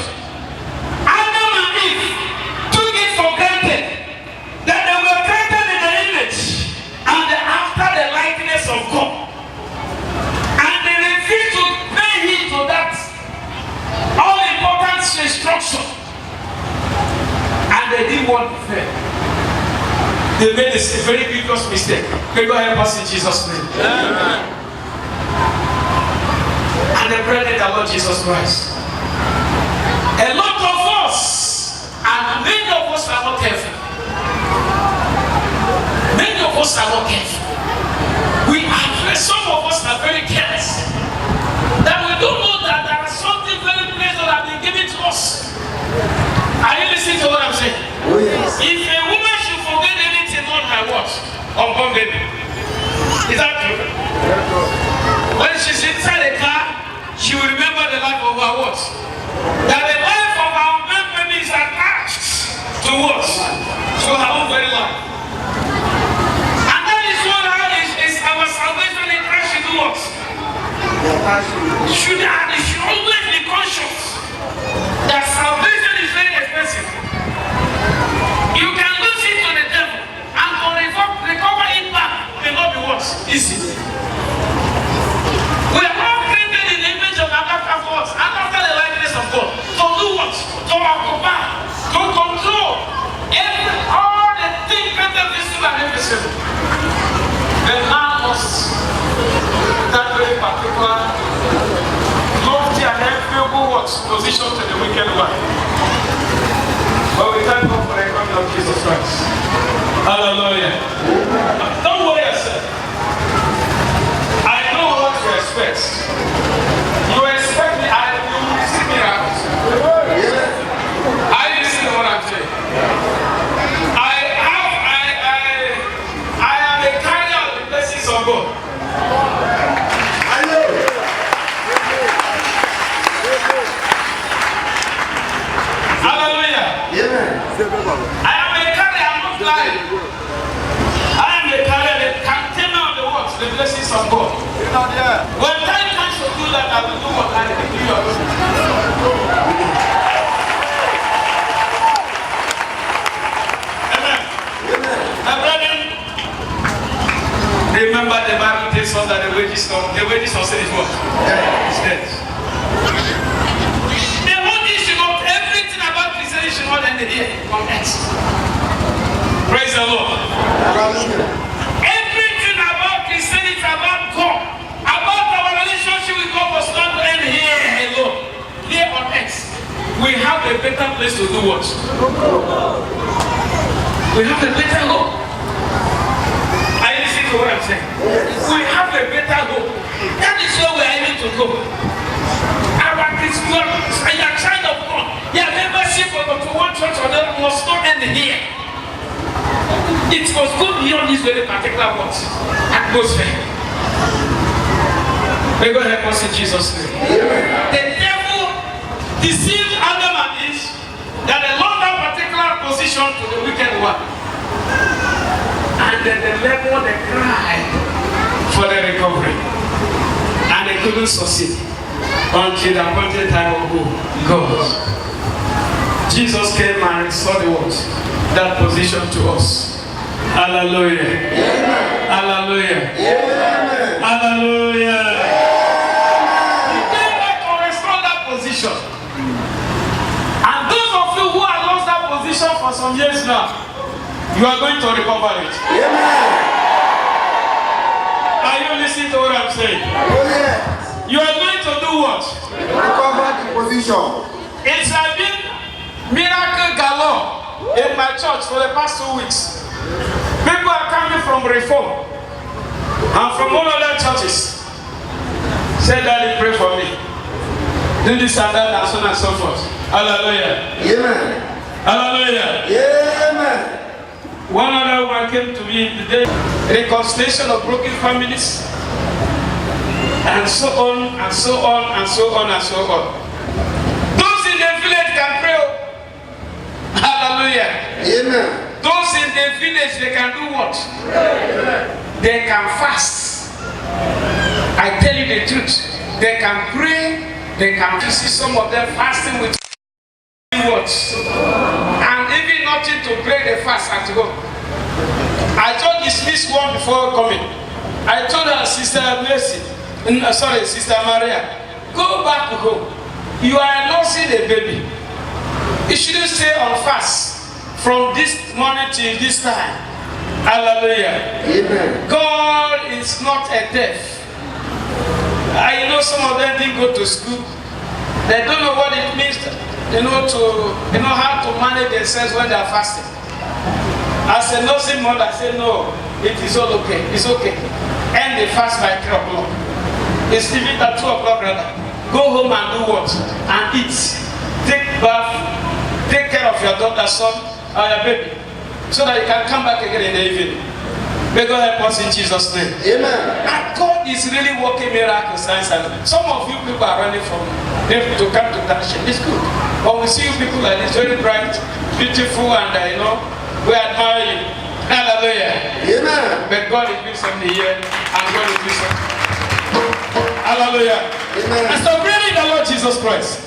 Adam and Eve took it for granted that they were created in the image and after the likeness of God. And they refused to pay heed to that all-important instruction. And they didn't want to fail. They made a very grievous mistake. May God help us in Jesus' name. Amen. And they prayed in the Lord Jesus Christ. A lot of us, and many of us are not careful. Many of us are not careful. Some of us are very careless. That we don't know that there is something very pleasant that has been given to us. Are you listening to what I'm saying? Oh, yes. If a woman should forget anything on her watch, unborn baby, is that true? When she's inside the car, she will remember the life of her watch. That the life of our unborn baby is attached to what? To her own very life. And that is what is our salvation in Christ should do what? Should always be conscious that salvation is very expensive. You can lose it to the devil and to recover it back may not be what? Easy. We are all created in the image of God and after the likeness of God. To do what? To occupy, to control all the things created visible and invisible. The man must that very particular lofty and enviable what? Position to the wicked one. But we thank God for the coming of Jesus Christ. Hallelujah. Don't worry yourself. I know what you expect. You expect me, you will see me out. I listen to what I'm saying. I am a carrier of the blessings of God. Hallelujah. I am a carrier, I'm not lying. I am a carrier, the container of the words, the blessings of God. When time comes to do that, I will do what I think you are doing. Amen. My brethren, remember the Bible tells us that the wages of sin is what? It's death. On earth. Praise the Lord. Everything about Christianity is about God. About our relationship with God was not end here. we have a better place to do what? We have a better hope. Are you listening to what I'm saying? We have a better hope. That is where we are able to go. Our Christian, your child of God, your membership of one church or another must not end here. It must go beyond this very particular what? Atmosphere. May God help us in Jesus' name. The devil deceived Adam and Eve that they lost that particular position to the wicked one. And then they leveled the cry for the recovery. And they couldn't succeed until the appointed time of who? God. Jesus came and restored the what? That position to us. Hallelujah. Amen. Hallelujah. Amen. Hallelujah. He came back to restore that position. And those of you who have lost that position for some years now, you are going to recover it. Amen. Are you listening to what I'm saying? Yes. You are going to do what? Recover the position. It's like been miracle galore in my church for the past 2 weeks. People are coming from Reform and from all other churches. Say, Daddy, pray for me. Do this and that and so on and so forth. Hallelujah. Amen. Hallelujah. Amen. One other woman came to me today. Reconciliation of broken families. And so on and so on and so on and so on. Those in the village can pray. Hallelujah. Amen. Those in the village, they can do what? They can fast. I tell you the truth. They can pray. They can see some of them fasting with what? And even nothing to pray the fast at home. I told this one before coming. I told her, Sister Maria, go back home. You are nursing a baby. You shouldn't stay on fast from this morning till this time. Hallelujah. Amen. God is not a deaf. I know some of them didn't go to school. They don't know what it means, how to manage themselves when they are fasting. As a nursing mother, I say no, it is all okay. It's okay. End the fast by 3 o'clock. It's even at 2 o'clock rather. Go home and do what? And eat. Take bath. Take care of your daughter, son, or your baby, so that you can come back again in the evening. May God help us in Jesus' name. Amen. And God is really working miracles, signs, and some of you people are running from them to come to Tasha. It's good. But we see you people like this, very bright, beautiful, and we admire you. Hallelujah. Amen. But God is doing something here, and God is doing something. Hallelujah. Amen. And so really the Lord Jesus Christ.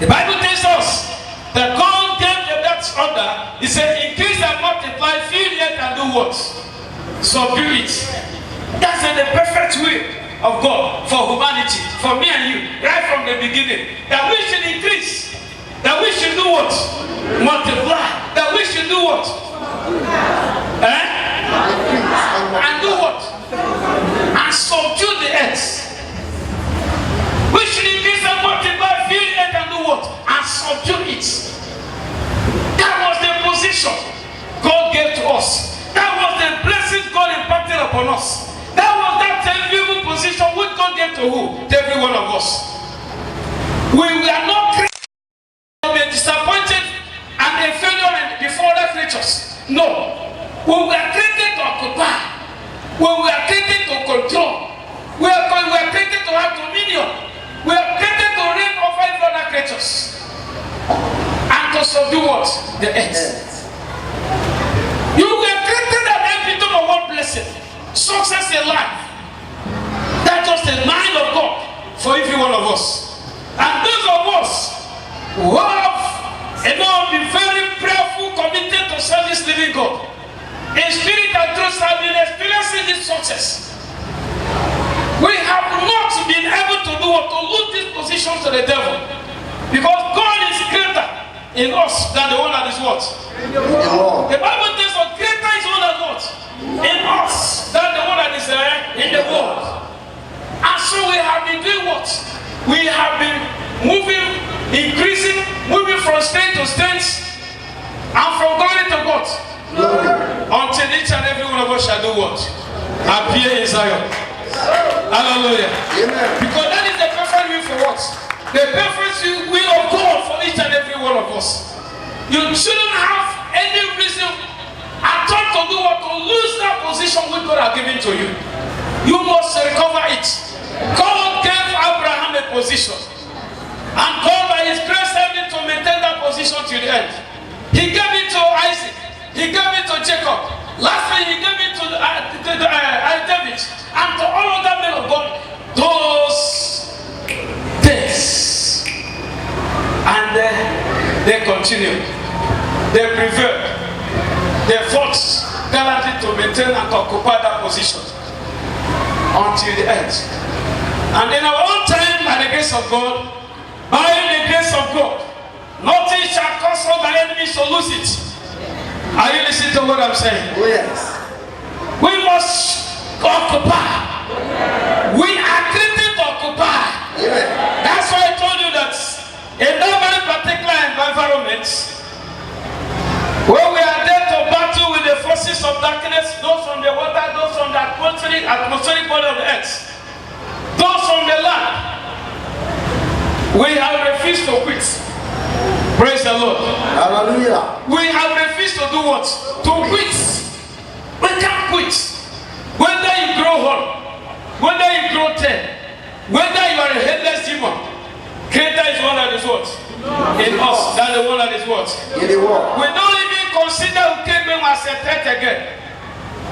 The Bible tells us that God gave the Dutch order. He said, increase and multiply, fill it and do what? Subdue it. That's the perfect will of God for humanity, for me and you, right from the beginning. That we should increase. That we should do what? Multiply. That we should do what? And do what? And subdue the earth. We should increase and multiply, fill it and do what? And subdue it. That was the position God gave to us. That was the blessing God impacted upon us. That was that enviable position which God gave to who? To every one of us. We are not created to be disappointed and a failure before other creatures. No. We were created to occupy. We were created to control. We were created to have dominion. We are created to reign over every other creatures. And to subdue what? The earth. You were created an epitome of one blessing. Success in life. That's just the mind of God for every one of us. And those of us who have been very prayerful, committed to serve this living God, in spirit and truth have been experiencing this success. We have not been able to do what? To lose this position to the devil. Because God is greater in us than the one that is what? The Bible tells us greater is one that what? In us than the one that is in the world. And so we have been doing what? We have been moving, increasing, moving from strength to strength and from glory to God. Until each and every one of us shall do what? Appear in Zion. Hallelujah. Amen. Because that is the perfect will for what? The perfect will of God for each and every one of us. You shouldn't have any reason at all to do what? To lose that position which God has given to you. You must recover it. God gave Abraham a position. And God by his grace helped him to maintain that position to the end. He gave it to Isaac. He gave it to Jacob. Lastly, he gave it to David. And to all other men of God. Those days. And they continued. They prevailed. They fought gallantly to maintain and to occupy that position until the end. And in our own time, by the grace of God, nothing shall cause all my enemies to lose it. Are you listening to what I'm saying? Oh, yes. We must occupy. We are created to occupy. Amen. That's why I told you that in that very particular environment, where we are there to battle with the forces of darkness, those from the water, those from the atmospheric body of the earth, those from the land, we have refused to quit. Praise the Lord. Hallelujah. We have refused to do what? To quit. We can't quit. Whether you grow old, whether you grow 10, whether you are a headless demon, Creator is one that is what? In us. That's the one that is what? In the world. We don't even consider Ukebe as a threat again.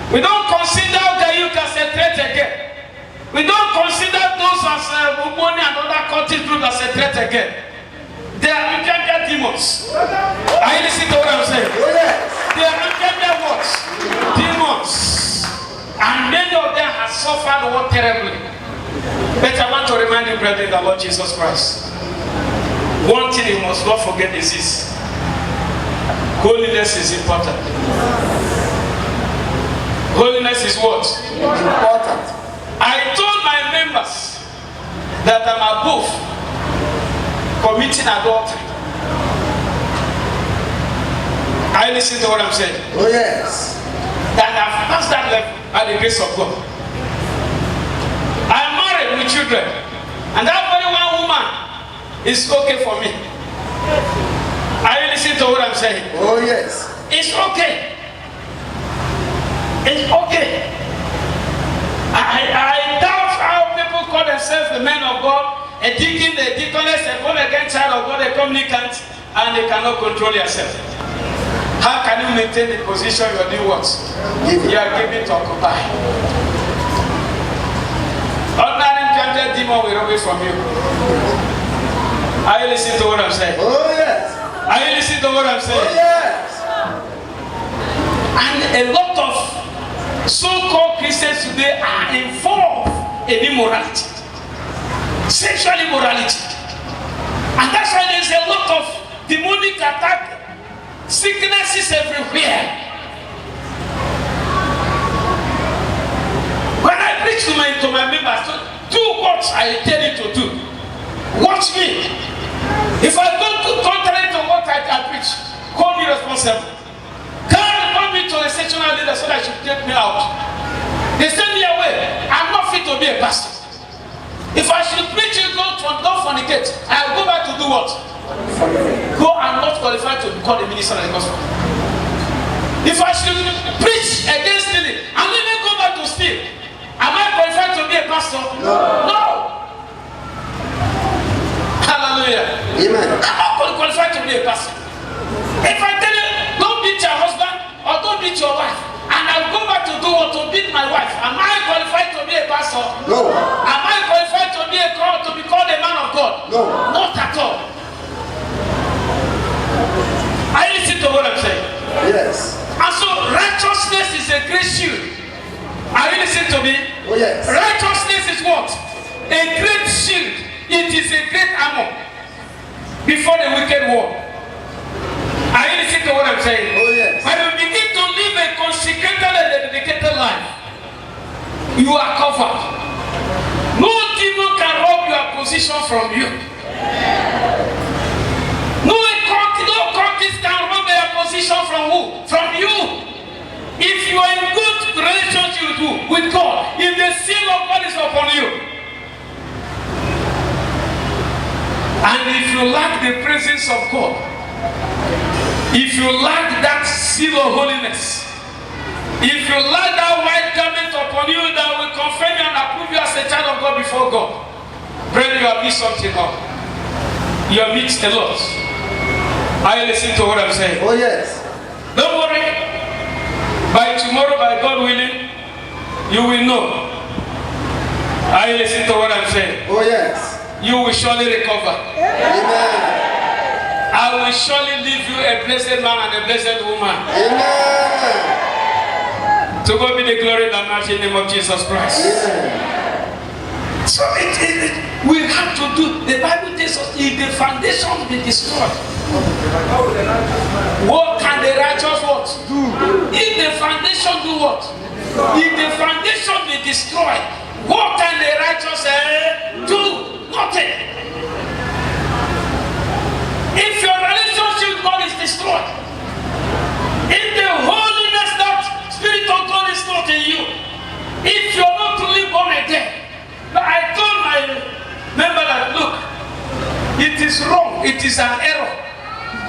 We don't consider Gayuk as a threat again. We don't consider those as Umoni and other cultic groups as a threat again. They are unjudged demons. Are you listening to what I'm saying? Oh, yes. They are unjudged what? Demons. And many of them have suffered what terribly. But I want to remind you, brethren, the Lord Jesus Christ. One thing you must not forget is this. Holiness is important. Holiness is what? Important. I told my members that I'm above committing adultery. I listen to what I'm saying. Oh, yes. That I've passed that level by the grace of God. I'm married with children, and that very one woman is okay for me. Are you listening to what I'm saying? Oh, yes. It's okay. It's okay. I doubt how people call themselves the men of God, a deacon, a deaconess, a born again child of God, a communicant, and they cannot control yourself. How can you maintain the position you are doing what? You are giving to occupy. Ordinary gentle demon will run away from you. Are you listening to what I'm saying? Oh, yes. Are you listening to what I'm saying? Oh, yes. And a lot of so-called Christians today are involved in immorality, sexual immorality. And that's why there's a lot of demonic attack, sicknesses everywhere. When I preach to my members, do what I tell you to do. Watch me. If I go contrary to what I preach, call me responsible. Can't call me to a sectional leader so that you take me out. They send me away. I'm not fit to be a pastor. If I should preach you, don't fornicate, I'll go back to do what? Go and not qualified to become a minister of the gospel. If I should preach against stealing, I'm even go back to steal. Am I qualified to be a pastor? No. Hallelujah. Amen. I'm not qualified to be a pastor. If I tell you, don't beat your husband or don't beat your wife, and I'll go back to do what? To beat my wife, am I qualified to be a pastor? No. Am I qualified to be called a man of God? No. Not at all. Are you listening to what I'm saying? Yes. And so righteousness is a great shield. Are you listening to me? Oh, yes. Righteousness is what? A great shield. It is a great armor before the wicked war. Are you listening to what I'm saying? Oh, yes. When you begin to live a consecrated and a dedicated life, you are covered. No demon can rob your position from you. No provision from who? From you. If you are in good relationship with who? With God. If the seal of God is upon you. And if you lack the presence of God, if you lack that seal of holiness, if you lack that white garment upon you that will confirm you and approve you as a child of God before God, brother, you have missed something up. You have missed a lot. Are you listening to what I'm saying? Oh, yes. Don't worry. By tomorrow, by God willing, you will know. Are you listening to what I'm saying? Oh, yes. You will surely recover. Amen. I will surely leave you a blessed man and a blessed woman. Amen. To God be the glory in the mighty name of Jesus Christ. Amen. So we have to do. The Bible tells us if the foundation be destroyed, what can the righteous what? Do. If the foundation do what? If the foundation be destroyed, what can the righteous do? Nothing. If your relationship with God is destroyed, if the holiness, that Spirit of God is not in you, if you're not truly born again, I told my member that, look, it is wrong, it is an error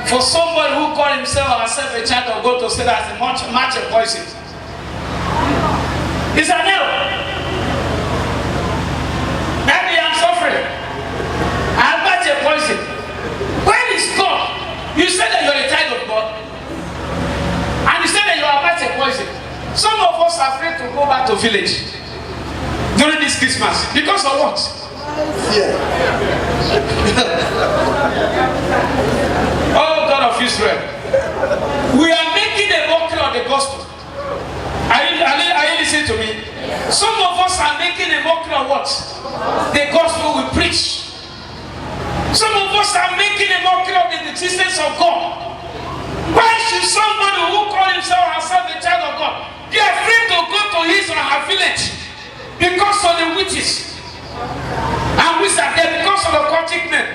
for somebody who calls himself or herself a child of God to say that's a match of poison. It's an error. Maybe I'm suffering. I'm match a poison. When is God? You said that you're a child of God. And you said that you are match a poison. Some of us are afraid to go back to village during this Christmas. Because of what? Fear. Oh God of Israel. We are making a mockery of the gospel. Are you listening to me? Some of us are making a mockery of what? The gospel we preach. Some of us are making a mockery of the existence of God. Why should somebody who calls himself or herself a child of God be afraid to go to his or her village? Because of the witches and wizards, because of the cultic men.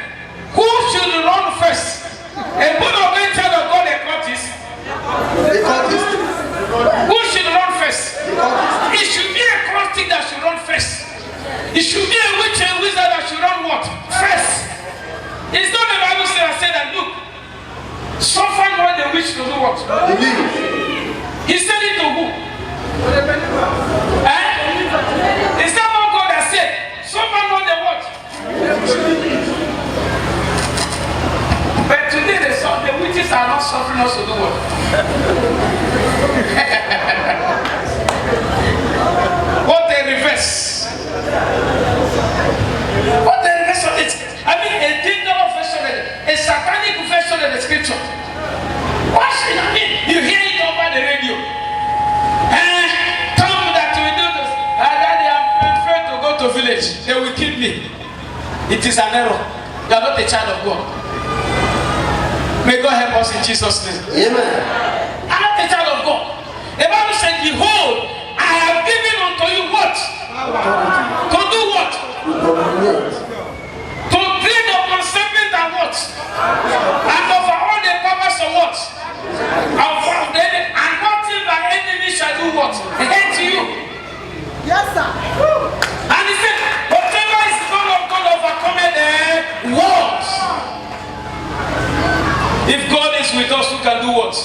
Who should run first? A born-again child of God, a cultist? The cultist. Who should run first? It should be a cultic that should run first. It should be a witch and wizard that should run what? First. It's not the Bible said that, look, suffer not the witch to do what? Believe. He said it to who? Is that what God has said? Suffer not the what? But today the witches are not suffering us to do what? What a reverse. What a reverse of it. I mean a dangerous version, a satanic version of the scripture. What should I mean? You hear it over the radio. To village, they will kill me. It is an error. You are not a child of God. May God help us in Jesus' name. Amen. I am not a child of God. The Bible said, behold, I have given unto you what? To do what? To tread upon serpent and what? And over all the powers of what? Of the enemy, and nothing by enemy shall do what? Hate you. Yes, sir. And he said, whatever is born of God overcometh the world. If God is with us, who can do what?